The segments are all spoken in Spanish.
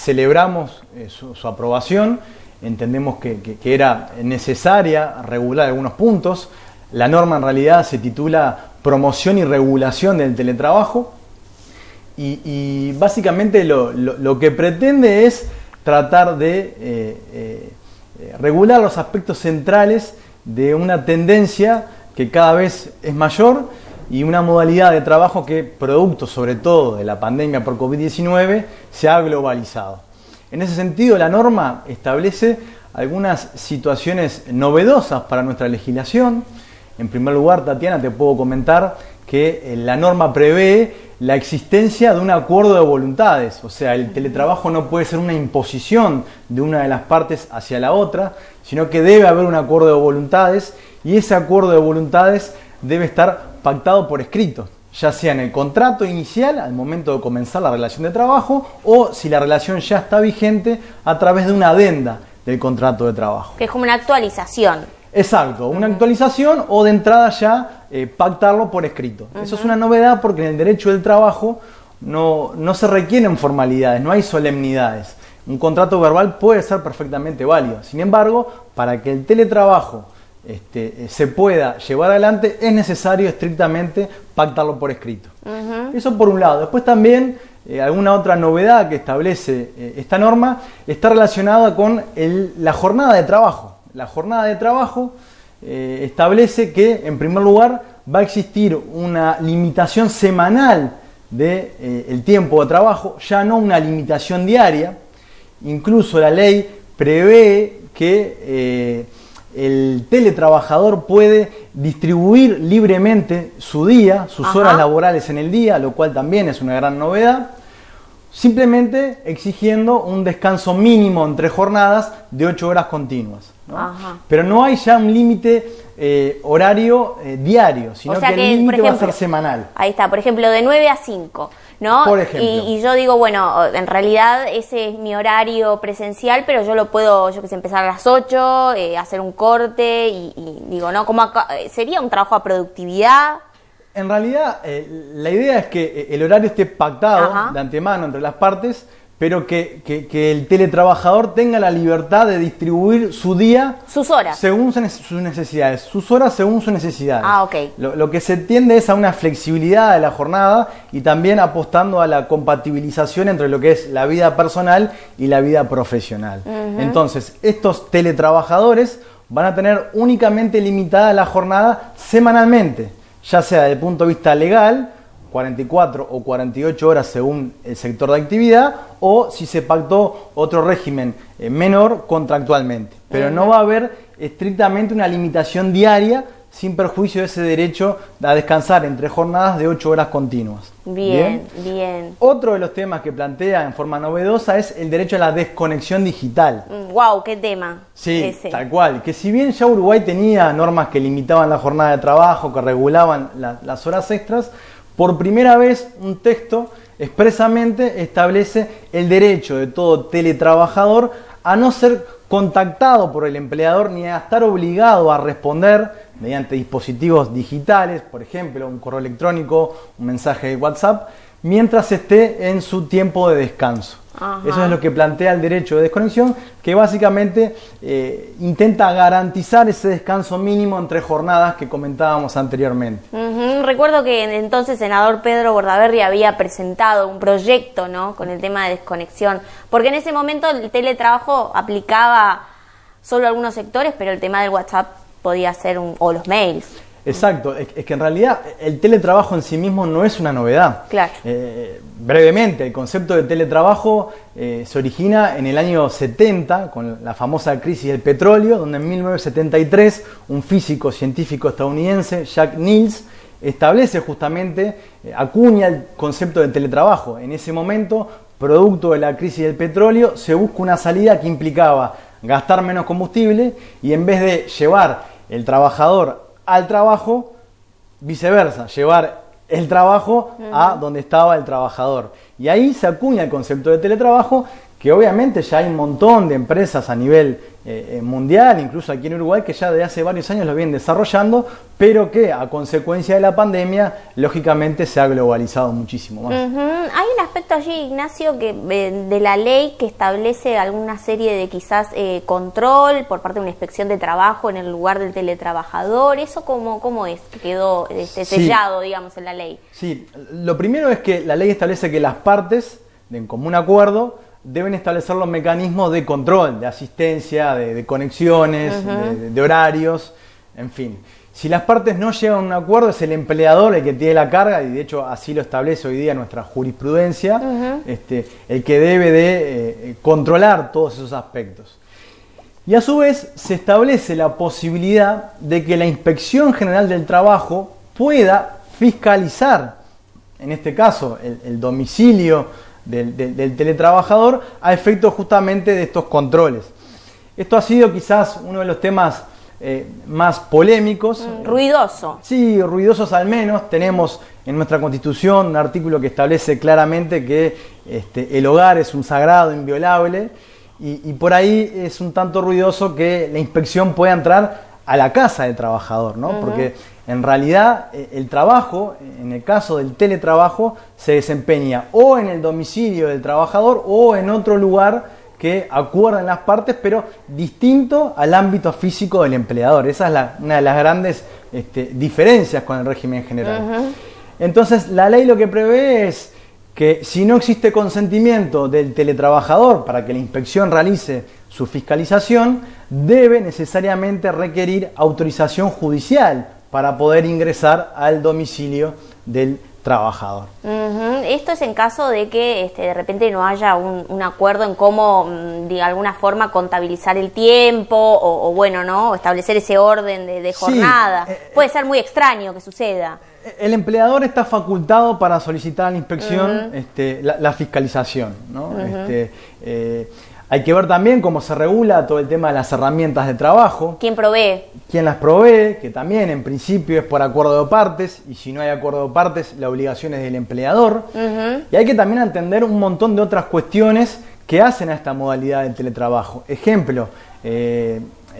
celebramos su aprobación, entendemos que era necesaria regular algunos puntos. La norma en realidad se titula Promoción y Regulación del Teletrabajo y básicamente lo que pretende es tratar de regular los aspectos centrales de una tendencia que cada vez es mayor y una modalidad de trabajo que, producto sobre todo de la pandemia por COVID-19, se ha globalizado. En ese sentido, la norma establece algunas situaciones novedosas para nuestra legislación. En primer lugar, Tatiana, te puedo comentar que la norma prevé la existencia de un acuerdo de voluntades, o sea, el teletrabajo no puede ser una imposición de una de las partes hacia la otra, sino que debe haber un acuerdo de voluntades y ese acuerdo de voluntades debe estar pactado por escrito, ya sea en el contrato inicial al momento de comenzar la relación de trabajo o si la relación ya está vigente a través de una adenda del contrato de trabajo. Que es como una actualización. Exacto, una actualización o de entrada ya pactarlo por escrito. Eso es una novedad porque en el derecho del trabajo no se requieren formalidades, no hay solemnidades. Un contrato verbal puede ser perfectamente válido. Sin embargo, para que el teletrabajo se pueda llevar adelante es necesario estrictamente pactarlo por escrito. Eso por un lado. Después también alguna otra novedad que establece esta norma está relacionada con la jornada de trabajo. La jornada de trabajo establece que, en primer lugar, va a existir una limitación semanal del tiempo de trabajo, ya no una limitación diaria. Incluso la ley prevé que el teletrabajador puede distribuir libremente su día, sus horas laborales en el día, lo cual también es una gran novedad. Simplemente exigiendo un descanso mínimo entre jornadas de 8 horas continuas, ¿no? Pero no hay ya un límite horario diario, sino que el límite va a ser semanal. Ahí está, por ejemplo, de 9 a 5, ¿no? Por ejemplo. Y yo digo, bueno, en realidad ese es mi horario presencial, pero yo lo puedo, yo que sé, empezar a las 8, hacer un corte y digo, ¿no? Como sería un trabajo a productividad. En realidad, la idea es que el horario esté pactado de antemano entre las partes, pero que el teletrabajador tenga la libertad de distribuir su día... Sus horas. Según sus necesidades, sus horas según sus necesidades. Ok. Lo que se tiende es a una flexibilidad de la jornada y también apostando a la compatibilización entre lo que es la vida personal y la vida profesional. Entonces, estos teletrabajadores van a tener únicamente limitada la jornada semanalmente, ya sea desde el punto de vista legal, 44 o 48 horas según el sector de actividad, o si se pactó otro régimen menor contractualmente. Pero no va a haber estrictamente una limitación diaria sin perjuicio de ese derecho a descansar entre jornadas de 8 horas continuas. Bien. Otro de los temas que plantea en forma novedosa es el derecho a la desconexión digital. ¡Wow! ¡Qué tema! Sí, ese. Tal cual. Que si bien ya Uruguay tenía normas que limitaban la jornada de trabajo, que regulaban las horas extras, por primera vez un texto expresamente establece el derecho de todo teletrabajador a no ser contactado por el empleador ni a estar obligado a responder mediante dispositivos digitales, por ejemplo, un correo electrónico, un mensaje de WhatsApp, mientras esté en su tiempo de descanso. Eso es lo que plantea el derecho de desconexión, que básicamente intenta garantizar ese descanso mínimo entre jornadas que comentábamos anteriormente. Recuerdo que entonces el senador Pedro Bordaberry había presentado un proyecto, ¿no?, con el tema de desconexión, porque en ese momento el teletrabajo aplicaba solo a algunos sectores, pero el tema del WhatsApp podía ser o los mails. Exacto, es que en realidad el teletrabajo en sí mismo no es una novedad. Claro. Brevemente, el concepto de teletrabajo se origina en el año 70 con la famosa crisis del petróleo, donde en 1973 un físico científico estadounidense, Jack Niels, establece justamente, acuña el concepto de teletrabajo. En ese momento, producto de la crisis del petróleo, se busca una salida que implicaba gastar menos combustible y en vez de llevar el trabajador al trabajo, viceversa, llevar el trabajo a donde estaba el trabajador. Y ahí se acuña el concepto de teletrabajo que obviamente ya hay un montón de empresas a nivel mundial, incluso aquí en Uruguay, que ya desde hace varios años lo vienen desarrollando, pero que a consecuencia de la pandemia, lógicamente se ha globalizado muchísimo más. Hay un aspecto allí, Ignacio, que de la ley que establece alguna serie de quizás control por parte de una inspección de trabajo en el lugar del teletrabajador. ¿Eso cómo es? Que quedó sellado, digamos, en la ley. Sí, lo primero es que la ley establece que las partes, en común acuerdo, deben establecer los mecanismos de control, de asistencia, de conexiones, de horarios, en fin. Si las partes no llegan a un acuerdo, es el empleador el que tiene la carga, y de hecho así lo establece hoy día nuestra jurisprudencia, el que debe de controlar todos esos aspectos. Y a su vez se establece la posibilidad de que la Inspección General del Trabajo pueda fiscalizar, en este caso, el domicilio del teletrabajador a efectos justamente de estos controles. Esto ha sido quizás uno de los temas más polémicos. Ruidoso. Sí, ruidosos al menos. Tenemos en nuestra Constitución un artículo que establece claramente que el hogar es un sagrado inviolable y por ahí es un tanto ruidoso que la inspección pueda entrar a la casa del trabajador, ¿no? Porque en realidad el trabajo, en el caso del teletrabajo, se desempeña o en el domicilio del trabajador o en otro lugar que acuerdan las partes, pero distinto al ámbito físico del empleador. Esa es una de las grandes diferencias con el régimen general. Entonces, la ley lo que prevé es que si no existe consentimiento del teletrabajador para que la inspección realice su fiscalización, debe necesariamente requerir autorización judicial para poder ingresar al domicilio del trabajador. Esto es en caso de que de repente no haya un acuerdo en cómo, de alguna forma, contabilizar el tiempo o bueno, ¿no? Establecer ese orden de jornada. Sí, puede ser muy extraño que suceda. El empleador está facultado para solicitar a la inspección la fiscalización, ¿no? Hay que ver también cómo se regula todo el tema de las herramientas de trabajo. ¿Quién provee? ¿Quién las provee? Que también en principio es por acuerdo de partes, y si no hay acuerdo de partes, la obligación es del empleador. Y hay que también entender un montón de otras cuestiones que hacen a esta modalidad del teletrabajo. Ejemplo,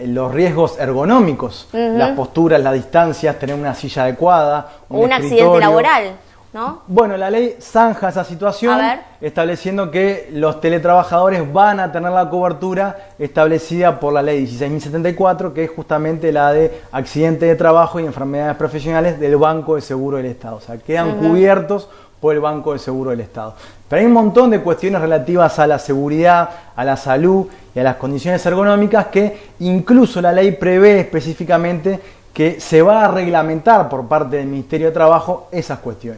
los riesgos ergonómicos, las posturas, las distancias, tener una silla adecuada, un accidente laboral, ¿no? Bueno, la ley zanja esa situación estableciendo que los teletrabajadores van a tener la cobertura establecida por la ley 16.074, que es justamente la de accidentes de trabajo y enfermedades profesionales del Banco de Seguro del Estado. O sea, quedan cubiertos por el Banco de Seguro del Estado. Pero hay un montón de cuestiones relativas a la seguridad, a la salud y a las condiciones ergonómicas que incluso la ley prevé específicamente que se va a reglamentar por parte del Ministerio de Trabajo esas cuestiones.